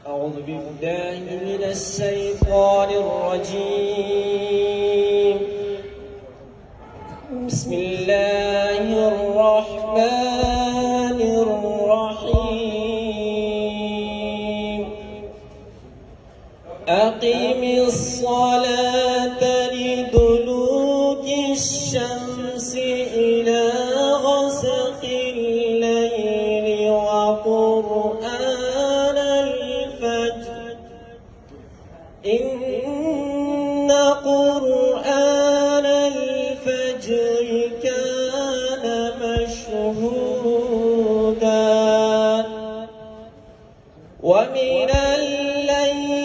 أعوذ بالله من الشيطان الرجيم. بسم الله الرحمن الرحيم. أقم الصلاة لدلوك الشمس إلى غسق الليل وقرآن الفجر إن قرآن الفجر كان مشهودا ومن الليل